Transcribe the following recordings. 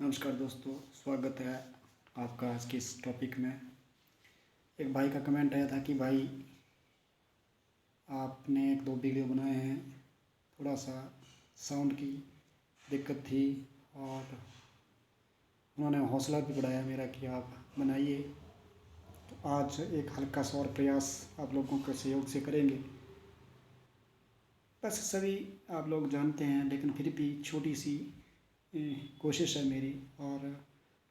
नमस्कार दोस्तों, स्वागत है आपका आज के इस टॉपिक में। एक भाई का कमेंट आया था कि भाई आपने एक दो वीडियो बनाए हैं, थोड़ा सा साउंड की दिक्कत थी और उन्होंने हौसला भी बढ़ाया मेरा कि आप बनाइए। तो आज एक हल्का सा और प्रयास आप लोगों के सहयोग से करेंगे। बस सभी आप लोग जानते हैं, लेकिन फिर भी छोटी सी कोशिश है मेरी। और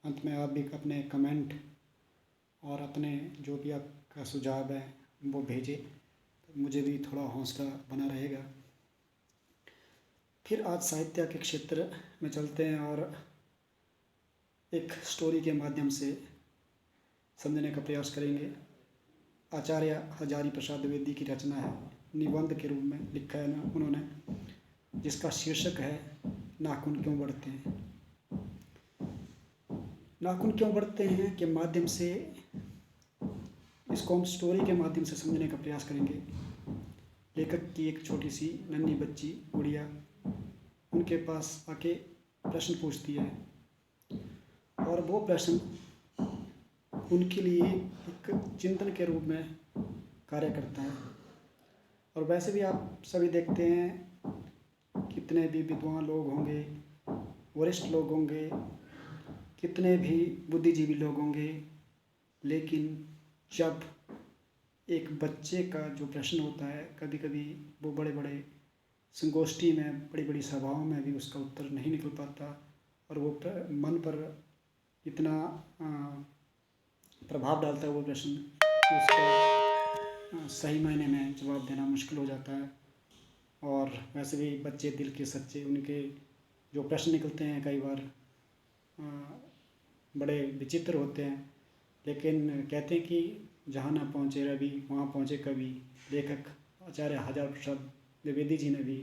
अंत में आप भी अपने कमेंट और अपने जो भी आपका सुझाव है वो भेजें, तो मुझे भी थोड़ा हौसला बना रहेगा। फिर आज साहित्य के क्षेत्र में चलते हैं और एक स्टोरी के माध्यम से समझने का प्रयास करेंगे। आचार्य हजारी प्रसाद द्विवेदी की रचना है, निबंध के रूप में लिखा है ना उन्होंने, जिसका शीर्षक है नाखून क्यों बढ़ते हैं। नाखून क्यों बढ़ते हैं के माध्यम से इसको हम स्टोरी के माध्यम से समझने का प्रयास करेंगे। लेखक की एक छोटी सी नन्ही बच्ची गुड़िया उनके पास आके प्रश्न पूछती है और वो प्रश्न उनके लिए एक चिंतन के रूप में कार्य करता है। और वैसे भी आप सभी देखते हैं, कितने भी विद्वान लोग होंगे, वरिष्ठ लोग होंगे, कितने भी बुद्धिजीवी लोग होंगे, लेकिन जब एक बच्चे का जो प्रश्न होता है, कभी कभी वो बड़े बड़े संगोष्ठी में, बड़ी बड़ी सभाओं में भी उसका उत्तर नहीं निकल पाता और वो मन पर इतना प्रभाव डालता है वो प्रश्न, उसका सही मायने में जवाब देना मुश्किल हो जाता है। और वैसे भी बच्चे दिल के सच्चे, उनके जो प्रश्न निकलते हैं कई बार बड़े विचित्र होते हैं। लेकिन कहते हैं कि जहाँ ना पहुँचे रवि वहाँ पहुँचे कवि। लेखक आचार्य हजारी प्रसाद द्विवेदी जी ने भी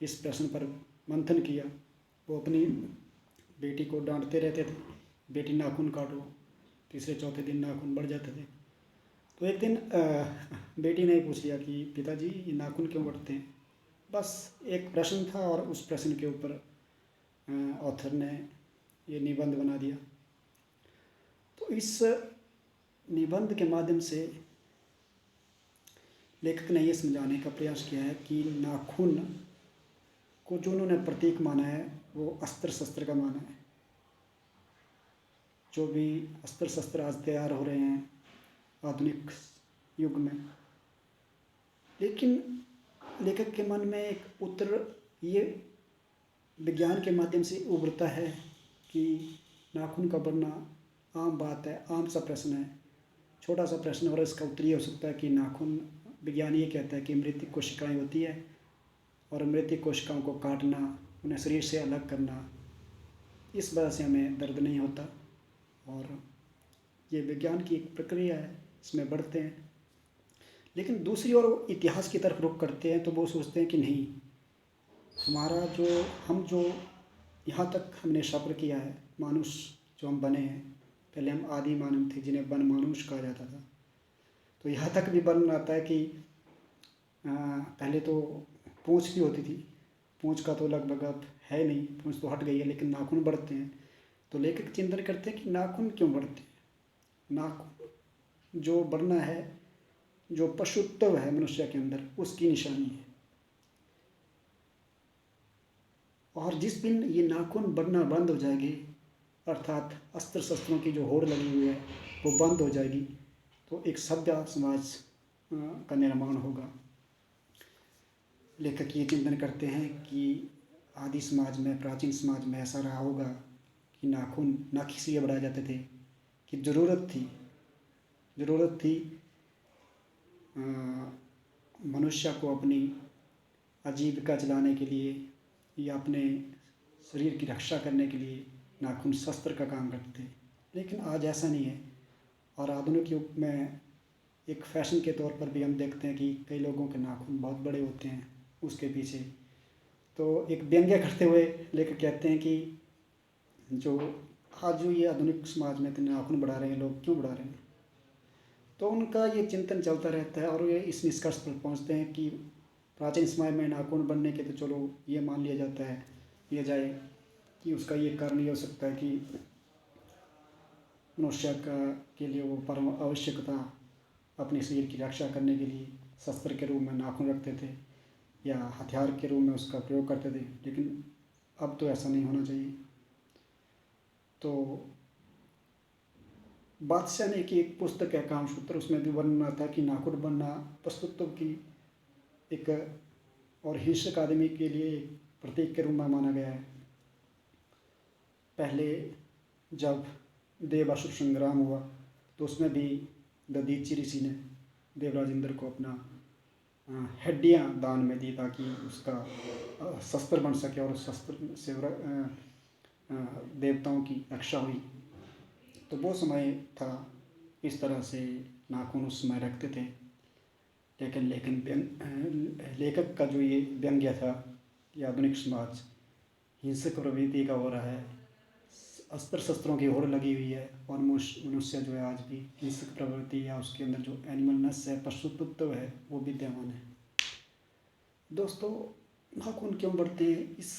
इस प्रश्न पर मंथन किया। वो अपनी बेटी को डांटते रहते थे, बेटी नाखून काटो, तीसरे चौथे दिन नाखून बढ़ जाते थे। तो एक दिन बेटी ने पूछ लिया कि पिताजी ये नाखून क्यों बढ़ते हैं। बस एक प्रश्न था और उस प्रश्न के ऊपर ऑथर ने ये निबंध बना दिया। तो इस निबंध के माध्यम से लेखक ने ये समझाने का प्रयास किया है कि नाखून को जो उन्होंने प्रतीक माना है वो अस्त्र शस्त्र का माना है। जो भी अस्त्र शस्त्र आज तैयार हो रहे हैं आधुनिक युग में, लेकिन लेखक के मन में एक उत्तर ये विज्ञान के माध्यम से उभरता है कि नाखून का बढ़ना आम बात है, आम सा प्रश्न है, छोटा सा प्रश्न, और इसका उत्तर ये हो सकता है कि नाखून, विज्ञान ये कहता है कि मृतिक कोशिकाएं होती है और मृतिक कोशिकाओं को काटना, उन्हें शरीर से अलग करना, इस वजह से हमें दर्द नहीं होता। और ये विज्ञान की एक प्रक्रिया है, इसमें बढ़ते हैं। लेकिन दूसरी ओर इतिहास की तरफ रुख करते हैं तो वो सोचते हैं कि नहीं, हमारा जो यहाँ तक हमने सफ़र किया है, मानुष जो हम बने हैं, पहले हम आदि मानव थे जिन्हें वन मानुष कहा जाता था। तो यहाँ तक भी वर्णन आता है कि पहले तो पूँछ भी होती थी, पूँछ का तो लगभग अब है नहीं, पूँछ तो हट गई है, लेकिन नाखून बढ़ते हैं। तो लेखक चिंतन करते हैं कि नाखून क्यों बढ़ते हैं। नाखून जो बढ़ना है, जो पशुत्व है मनुष्य के अंदर, उसकी निशानी है। और जिस दिन ये नाखून बढ़ना बंद हो जाएगी, अर्थात अस्त्र शस्त्रों की जो होड़ लगी हुई है वो बंद हो जाएगी, तो एक सभ्य समाज का निर्माण होगा। लेखक ये चिंतन करते हैं कि आदि समाज में, प्राचीन समाज में ऐसा रहा होगा कि नाखून नाक इसलिए बढ़ाए जाते थे कि ज़रूरत थी मनुष्य को अपनी आजीविका चलाने के लिए या अपने शरीर की रक्षा करने के लिए नाखून शस्त्र का काम करते थे। लेकिन आज ऐसा नहीं है। और आधुनिक युग में एक फैशन के तौर पर भी हम देखते हैं कि कई लोगों के नाखून बहुत बड़े होते हैं उसके पीछे। तो एक व्यंग्य करते हुए लेखक कहते हैं कि जो ये आधुनिक समाज में इतने नाखून बढ़ा रहे हैं लोग, क्यों बढ़ा रहे हैं। तो उनका ये चिंतन चलता रहता है और ये इस निष्कर्ष पर पहुंचते हैं कि प्राचीन समय में नाखून बनने के तो चलो ये मान लिया जाता है, लिया जाए कि उसका ये कारण ये हो सकता है कि मनुष्य के लिए वो परम आवश्यकता अपने शरीर की रक्षा करने के लिए शस्त्र के रूप में नाखून रखते थे या हथियार के रूप में उसका प्रयोग करते थे, लेकिन अब तो ऐसा नहीं होना चाहिए। तो बादशाह ने की एक पुस्तक है कामसूत्र, उसमें भी वर्णन आता है कि नाखून बनना पशुत्व की एक और हिंसक आदमी के लिए एक प्रतीक के रूप में माना गया है। पहले जब देवासुर संग्राम हुआ तो उसमें भी दधीचि ऋषि ने देवराज इंद्र को अपना हड्डियाँ दान में दी ताकि उसका शस्त्र बन सके और उस शस्त्र से देवताओं की रक्षा हुई। तो वो समय था, इस तरह से नाखून उस समय रखते थे। लेकिन लेखक का जो ये व्यंग्य था कि आधुनिक समाज हिंसक प्रवृत्ति का हो रहा है, अस्त्र शस्त्रों की होड़ लगी हुई है और मनुष्य जो है आज भी हिंसक प्रवृत्ति या उसके अंदर जो एनिमलनेस है, पशुत्व है, वो विद्यमान है। दोस्तों, नाखून क्यों बढ़ते हैं, इस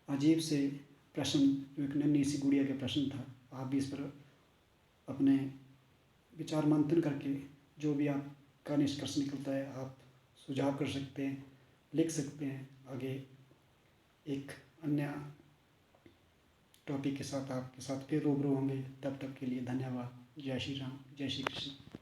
अजीब से प्रश्न जो एक नन्ही सी गुड़िया के प्रश्न था, आप भी इस पर अपने विचार मंथन करके जो भी आपका निष्कर्ष निकलता है आप सुझाव कर सकते हैं, लिख सकते हैं। आगे एक अन्य टॉपिक के साथ आपके साथ फिर रूबरू होंगे। तब तक के लिए धन्यवाद। जय श्री राम, जय श्री कृष्ण।